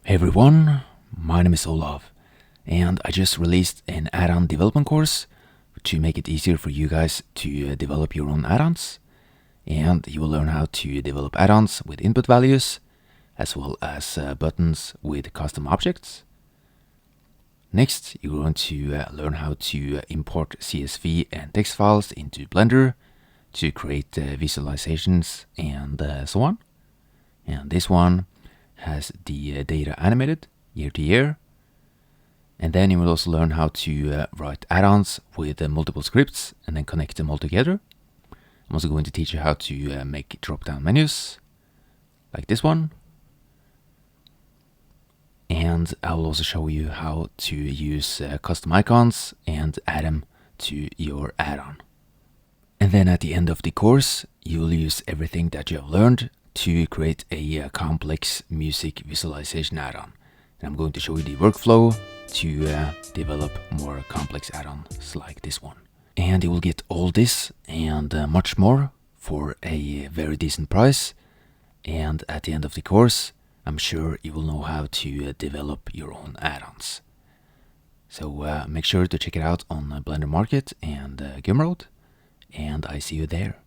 Hey everyone, my name is Olav, and I just released an add-on development course to make it easier for you guys to develop your own add-ons. And you will learn how to develop add-ons with input values, as well as buttons with custom objects. Next, you're going to learn how to import CSV and text files into Blender to create visualizations and so on. And this one has the data animated year to year. And then you will also learn how to write add-ons with multiple scripts and then connect them all together. I'm also going to teach you how to make drop-down menus like this one. And I will also show you how to use custom icons and add them to your add-on. And then at the end of the course, you will use everything that you have learned to create a complex music visualization add-on. And I'm going to show you the workflow to develop more complex add-ons like this one. And you will get all this and much more for a very decent price. And at the end of the course, I'm sure you will know how to develop your own add-ons. So make sure to check it out on Blender Market and Gumroad, and I see you there.